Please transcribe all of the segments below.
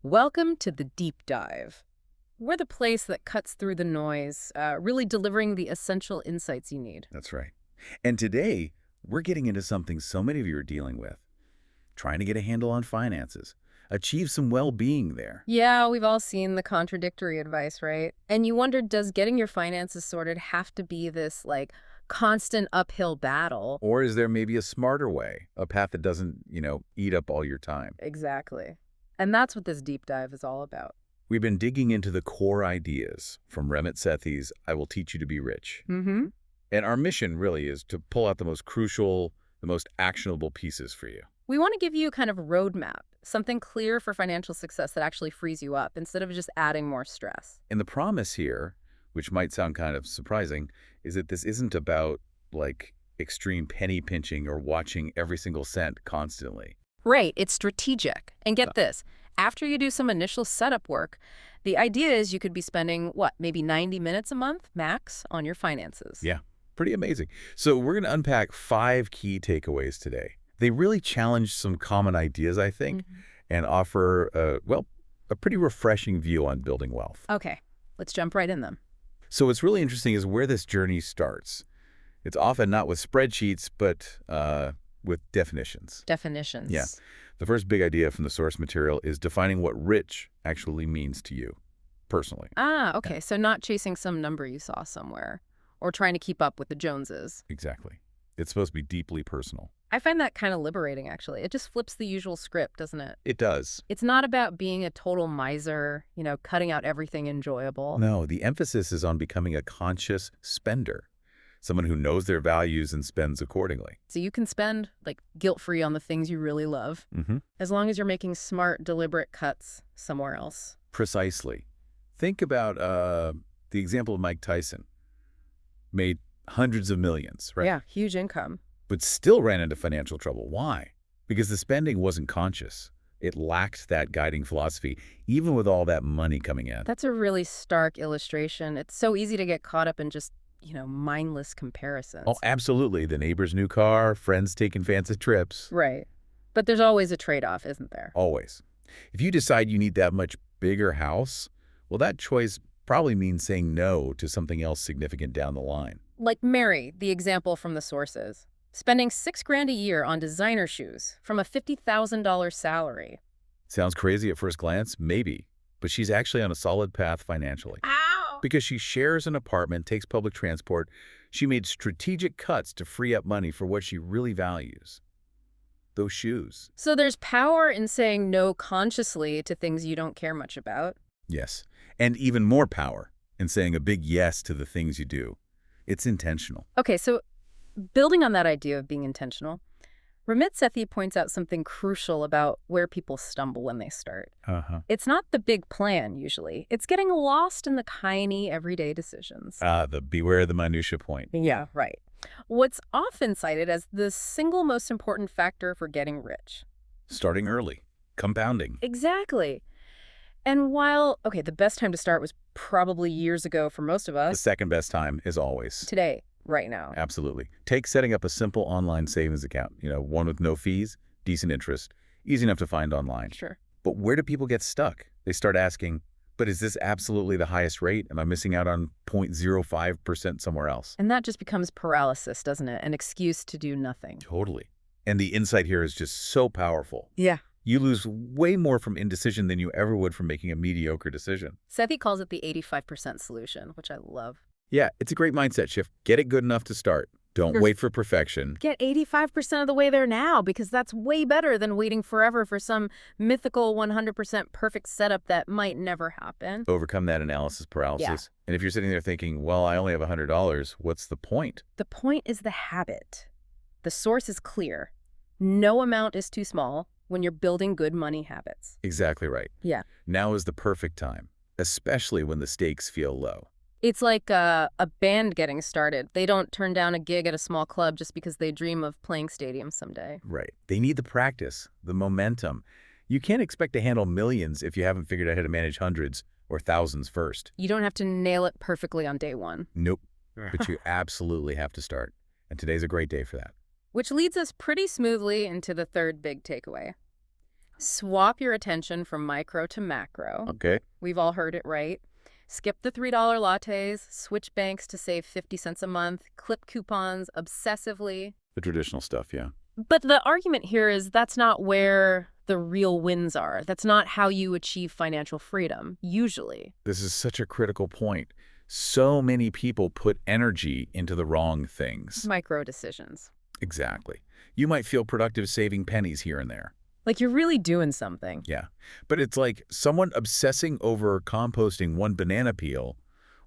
Welcome to the Deep Dive. We're the place that cuts through the noise, really delivering the essential insights you need. That's right. And today, we're getting into something so many of you are dealing with. Trying to get a handle on finances. Achieve some well-being there. Yeah, we've all seen the contradictory advice, right? And you wonder, does getting your finances sorted have to be this, constant uphill battle? Or is there maybe a smarter way? A path that doesn't, eat up all your time? Exactly. And that's what this deep dive is all about. We've been digging into the core ideas from Ramit Sethi's I Will Teach You to Be Rich. Mm-hmm. And our mission really is to pull out the most crucial, the most actionable pieces for you. We want to give you kind of a roadmap, something clear for financial success that actually frees you up instead of just adding more stress. And the promise here, which might sound kind of surprising, is that this isn't about, extreme penny pinching or watching every single cent constantly. Right, it's strategic. And get this, after you do some initial setup work, the idea is you could be spending, maybe 90 minutes a month max on your finances. Yeah, pretty amazing. So we're going to unpack 5 key takeaways today. They really challenge some common ideas, I think, and offer, a pretty refreshing view on building wealth. Okay, let's jump right in them. So what's really interesting is where this journey starts. It's often not with spreadsheets, but with definitions. Definitions. Yeah. The first big idea from the source material is defining what rich actually means to you, personally. Ah, okay, so not chasing some number you saw somewhere or trying to keep up with the Joneses. Exactly. It's supposed to be deeply personal. I find that kind of liberating, actually. It just flips the usual script, doesn't it? It does. It's not about being a total miser, cutting out everything enjoyable. No, the emphasis is on becoming a conscious spender, someone who knows their values and spends accordingly. So you can spend, guilt-free on the things you really love, as long as you're making smart, deliberate cuts somewhere else. Precisely. Think about the example of Mike Tyson. Made hundreds of millions, right? Yeah, huge income. But still ran into financial trouble. Why? Because the spending wasn't conscious. It lacked that guiding philosophy, even with all that money coming in. That's a really stark illustration. It's so easy to get caught up in just, mindless comparisons. Oh, absolutely. The neighbor's new car, friends taking fancy trips. Right. But there's always a trade-off, isn't there? Always. If you decide you need that much bigger house, well, that choice probably means saying no to something else significant down the line. Like Mary, the example from the sources. Spending $6,000 a year on designer shoes from a $50,000 salary. Sounds crazy at first glance? Maybe. But she's actually on a solid path financially. Ow! Because she shares an apartment, takes public transport, she made strategic cuts to free up money for what she really values. Those shoes. So there's power in saying no consciously to things you don't care much about. Yes. And even more power in saying a big yes to the things you do. It's intentional. Okay, so building on that idea of being intentional, Ramit Sethi points out something crucial about where people stumble when they start. It's not the big plan, usually. It's getting lost in the tiny, everyday decisions. The beware the minutia point. Yeah, right. What's often cited as the single most important factor for getting rich. Starting early. Compounding. Exactly. And while, the best time to start was probably years ago for most of The us, second best time is always. today, right now. Absolutely. Take setting up a simple online savings account, one with no fees, decent interest, easy enough to find online. Sure. But where do people get stuck? They start asking, but is this absolutely the highest rate? Am I missing out on 0.05% somewhere else? And that just becomes paralysis, doesn't it? An excuse to do nothing. Totally. And the insight here is just so powerful. Yeah. You lose way more from indecision than you ever would from making a mediocre decision. Sethi calls it the 85% solution, which I love. Yeah, it's a great mindset shift. Get it good enough to start. Don't wait for perfection. Get 85% of the way there now, because that's way better than waiting forever for some mythical 100% perfect setup that might never happen. Overcome that analysis paralysis. Yeah. And if you're sitting there thinking, well, I only have $100, what's the point? The point is the habit. The source is clear. No amount is too small when you're building good money habits. Exactly right. Yeah. Now is the perfect time, especially when the stakes feel low. It's like a band getting started. They don't turn down a gig at a small club just because they dream of playing stadiums someday. Right. They need the practice, the momentum. You can't expect to handle millions if you haven't figured out how to manage hundreds or thousands first. You don't have to nail it perfectly on day one. Nope. But you absolutely have to start. And today's a great day for that. Which leads us pretty smoothly into the third big takeaway. Swap your attention from micro to macro. Okay. We've all heard it, right? Skip the $3 lattes, switch banks to save 50 cents a month, clip coupons obsessively. The traditional stuff, yeah. But the argument here is that's not where the real wins are. That's not how you achieve financial freedom, usually. This is such a critical point. So many people put energy into the wrong things. Micro decisions. Exactly. You might feel productive saving pennies here and there. Like you're really doing something. Yeah. But it's like someone obsessing over composting one banana peel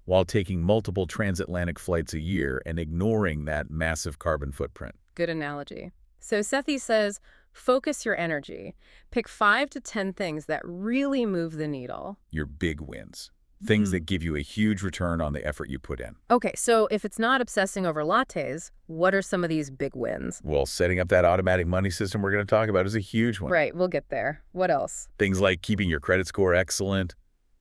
while taking multiple transatlantic flights a year and ignoring that massive carbon footprint. Good analogy. So Sethi says, focus your energy. Pick 5 to 10 things that really move the needle. Your big wins. Things that give you a huge return on the effort you put in. Okay, so if it's not obsessing over lattes, what are some of these big wins? Well, setting up that automatic money system we're going to talk about is a huge one. Right, we'll get there. What else? Things like keeping your credit score excellent,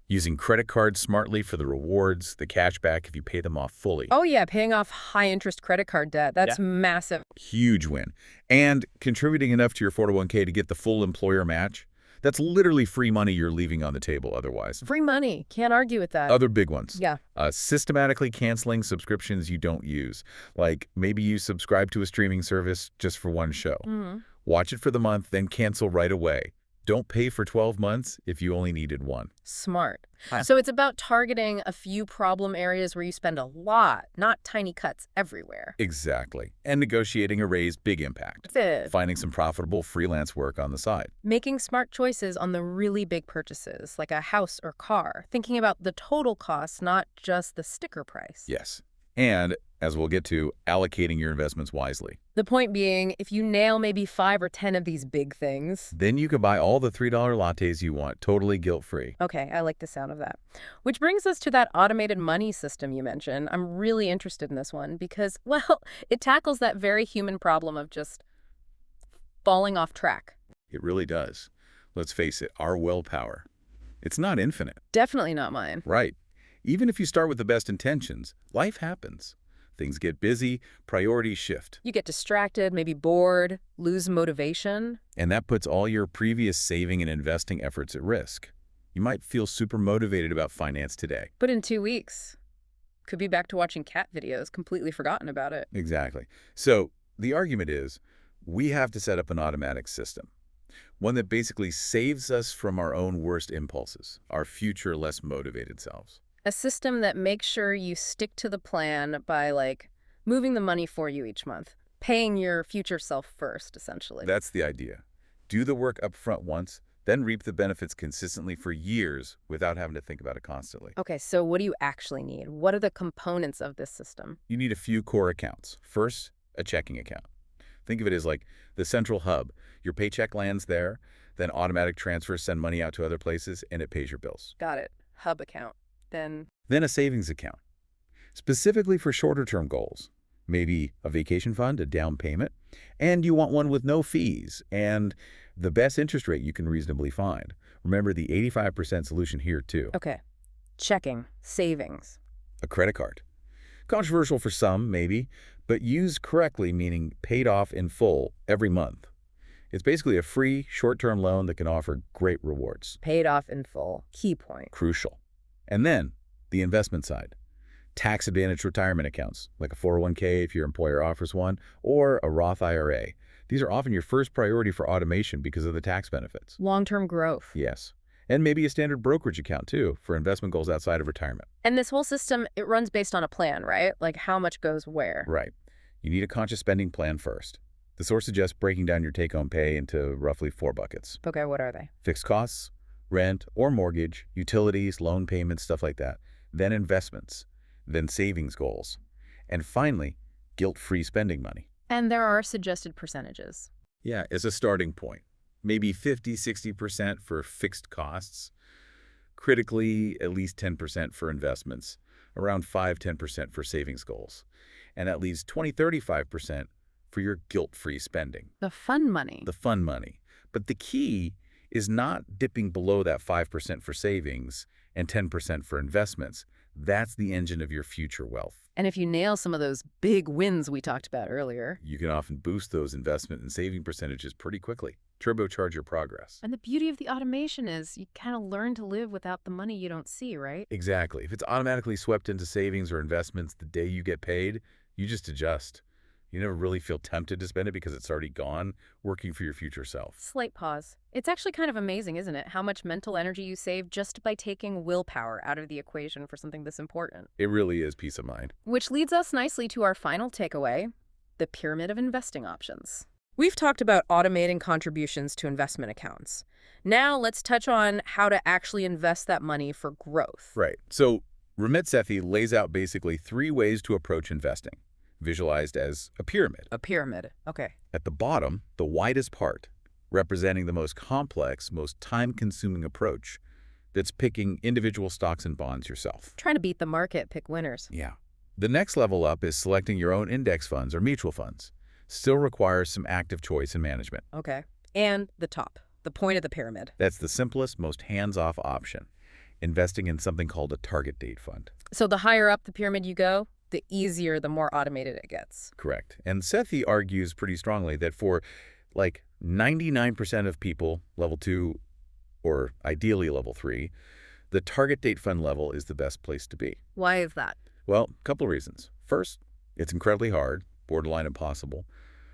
using credit cards smartly for the rewards, the cash back if you pay them off fully. Oh yeah, paying off high-interest credit card debt. That's massive. Huge win. And contributing enough to your 401k to get the full employer match. That's literally free money you're leaving on the table otherwise. Free money. Can't argue with that. Other big ones. Yeah. Systematically canceling subscriptions you don't use. Like maybe you subscribe to a streaming service just for one show. Watch it for the month, then cancel right away. Don't pay for 12 months if you only needed one. Smart. So it's about targeting a few problem areas where you spend a lot, not tiny cuts everywhere. Exactly. And negotiating a raise, big impact. That's it. Finding some profitable freelance work on the side. Making smart choices on the really big purchases, like a house or car. Thinking about the total cost, not just the sticker price. Yes. And, as we'll get to, allocating your investments wisely. The point being, if you nail maybe 5 or 10 of these big things, then you can buy all the $3 lattes you want, totally guilt-free. Okay, I like the sound of that. Which brings us to that automated money system you mentioned. I'm really interested in this one because, well, it tackles that very human problem of just falling off track. It really does. Let's face it, our willpower, it's not infinite. Definitely not mine. Right. Even if you start with the best intentions, life happens. Things get busy, priorities shift. You get distracted, maybe bored, lose motivation. And that puts all your previous saving and investing efforts at risk. You might feel super motivated about finance today. But in 2 weeks, could be back to watching cat videos, completely forgotten about it. Exactly. So the argument is we have to set up an automatic system. One that basically saves us from our own worst impulses, our future less motivated selves. A system that makes sure you stick to the plan by, like, moving the money for you each month, paying your future self first, essentially. That's the idea. Do the work up front once, then reap the benefits consistently for years without having to think about it constantly. Okay, so what do you actually need? What are the components of this system? You need a few core accounts. First, a checking account. Think of it as like the central hub. Your paycheck lands there, then automatic transfers send money out to other places, and it pays your bills. Got it. Hub account. Then a savings account, specifically for shorter-term goals. Maybe a vacation fund, a down payment, and you want one with no fees and the best interest rate you can reasonably find. Remember the 85% solution here, too. Okay. Checking. Savings. A credit card. Controversial for some, maybe, but used correctly, meaning paid off in full every month. It's basically a free, short-term loan that can offer great rewards. Paid off in full. Key point. Crucial. And then, the investment side. Tax-advantaged retirement accounts, like a 401k if your employer offers one, or a Roth IRA. These are often your first priority for automation because of the tax benefits. Long-term growth. Yes. And maybe a standard brokerage account, too, for investment goals outside of retirement. And this whole system, it runs based on a plan, right? Like how much goes where? Right. You need a conscious spending plan first. The source suggests breaking down your take-home pay into roughly 4 buckets. Okay, what are they? Fixed costs, rent or mortgage, utilities, loan payments, stuff like that. Then investments, then savings goals, and finally, guilt-free spending money. And there are suggested percentages. Yeah, as a starting point. Maybe 50–60% for fixed costs, critically at least 10% for investments, around 5–10% for savings goals, and at least 20–35% for your guilt-free spending. The fun money. The fun money. But the key is not dipping below that 5% for savings and 10% for investments. That's the engine of your future wealth. And if you nail some of those big wins we talked about earlier, you can often boost those investment and saving percentages pretty quickly. turbocharge your progress. And the beauty of the automation is you kind of learn to live without the money you don't see, right? Exactly. If it's automatically swept into savings or investments the day you get paid, you just adjust. You never really feel tempted to spend it because it's already gone, working for your future self. Slight pause. It's actually kind of amazing, isn't it, how much mental energy you save just by taking willpower out of the equation for something this important. It really is peace of mind. Which leads us nicely to our final takeaway, the pyramid of investing options. We've talked about automating contributions to investment accounts. Now let's touch on how to actually invest that money for growth. Right. So Ramit Sethi lays out basically 3 ways to approach investing, visualized as a pyramid. A pyramid. Okay. At the bottom, the widest part, representing the most complex, most time-consuming approach, that's picking individual stocks and bonds yourself. Trying to beat the market, pick winners. Yeah. The next level up is selecting your own index funds or mutual funds. Still requires some active choice and management. Okay. And the top, the point of the pyramid. That's the simplest, most hands-off option, investing in something called a target date fund. So the higher up the pyramid you go, the easier, the more automated it gets. Correct. And Sethi argues pretty strongly that for like 99% of people, level 2 or ideally level 3, the target date fund level is the best place to be. Why is that? Well, a couple of reasons. First, it's incredibly hard, borderline impossible,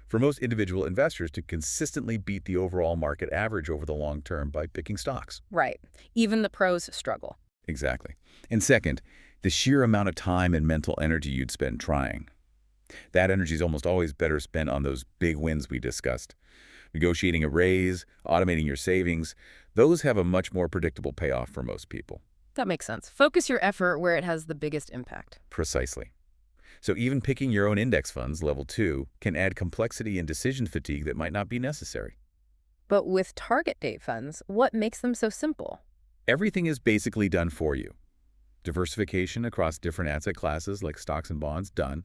for most individual investors to consistently beat the overall market average over the long term by picking stocks. Right. Even the pros struggle. Exactly. And second, the sheer amount of time and mental energy you'd spend trying. That energy is almost always better spent on those big wins we discussed. Negotiating a raise, automating your savings, those have a much more predictable payoff for most people. That makes sense. Focus your effort where it has the biggest impact. Precisely. So even picking your own index funds, level 2, can add complexity and decision fatigue that might not be necessary. But with target date funds, what makes them so simple? Everything is basically done for you. Diversification across different asset classes like stocks and bonds, done.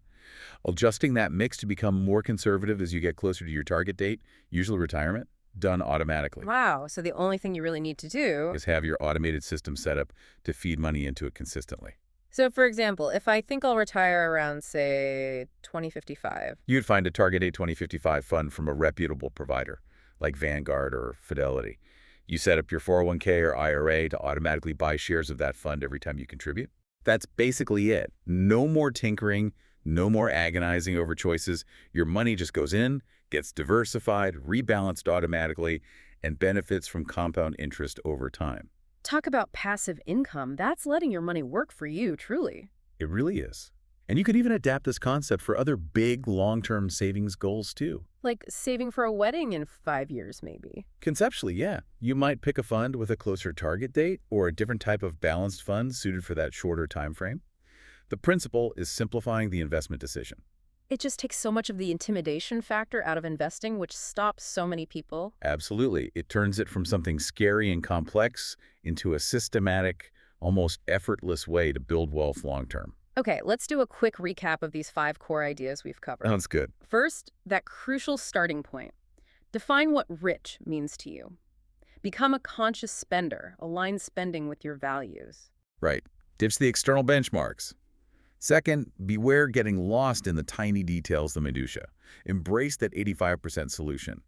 Adjusting that mix to become more conservative as you get closer to your target date, usually retirement, done automatically. Wow, so the only thing you really need to do Is have your automated system set up to feed money into it consistently. So, for example, if I think I'll retire around, say, 2055. You'd find a Target Date 2055 fund from a reputable provider, like Vanguard or Fidelity. You set up your 401k or IRA to automatically buy shares of that fund every time you contribute. That's basically it. No more tinkering, no more agonizing over choices. Your money just goes in, gets diversified, rebalanced automatically, and benefits from compound interest over time. Talk about passive income. That's letting your money work for you, truly. It really is. And you could even adapt this concept for other big long-term savings goals too. Like saving for a wedding in 5 years, maybe. Conceptually, yeah. You might pick a fund with a closer target date or a different type of balanced fund suited for that shorter time frame. The principle is simplifying the investment decision. It just takes so much of the intimidation factor out of investing, which stops so many people. Absolutely. It turns it from something scary and complex into a systematic, almost effortless way to build wealth long-term. Okay, let's do a quick recap of these 5 core ideas we've covered. Sounds good. First, that crucial starting point. Define what rich means to you. Become a conscious spender. Align spending with your values. Right. Ditch the external benchmarks. Second, beware getting lost in the tiny details, the minutia. Embrace that 85% solution.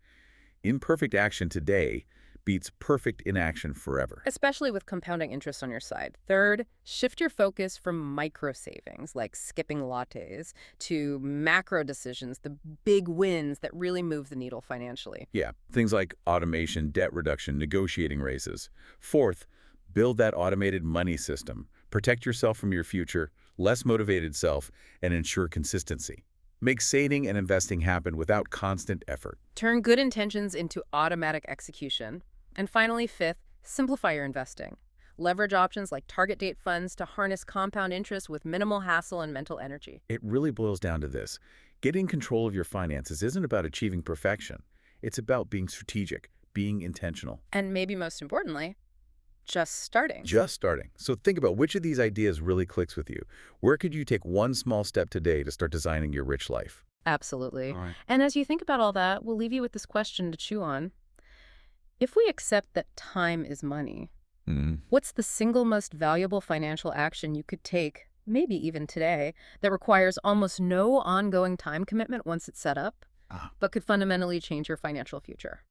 Imperfect action today beats perfect inaction forever. Especially with compounding interest on your side. Third, shift your focus from micro savings, like skipping lattes, to macro decisions, the big wins that really move the needle financially. Yeah, things like automation, debt reduction, negotiating raises. Fourth, build that automated money system. Protect yourself from your future, less motivated self, and ensure consistency. Make saving and investing happen without constant effort. Turn good intentions into automatic execution. And finally, fifth, simplify your investing. Leverage options like target date funds to harness compound interest with minimal hassle and mental energy. It really boils down to this. Getting control of your finances isn't about achieving perfection. It's about being strategic, being intentional. And maybe most importantly, just starting. Just starting. So think about which of these ideas really clicks with you. Where could you take one small step today to start designing your rich life? Absolutely. All right. And as you think about all that, we'll leave you with this question to chew on. If we accept that time is money, what's the single most valuable financial action you could take, maybe even today, that requires almost no ongoing time commitment once it's set up, but could fundamentally change your financial future?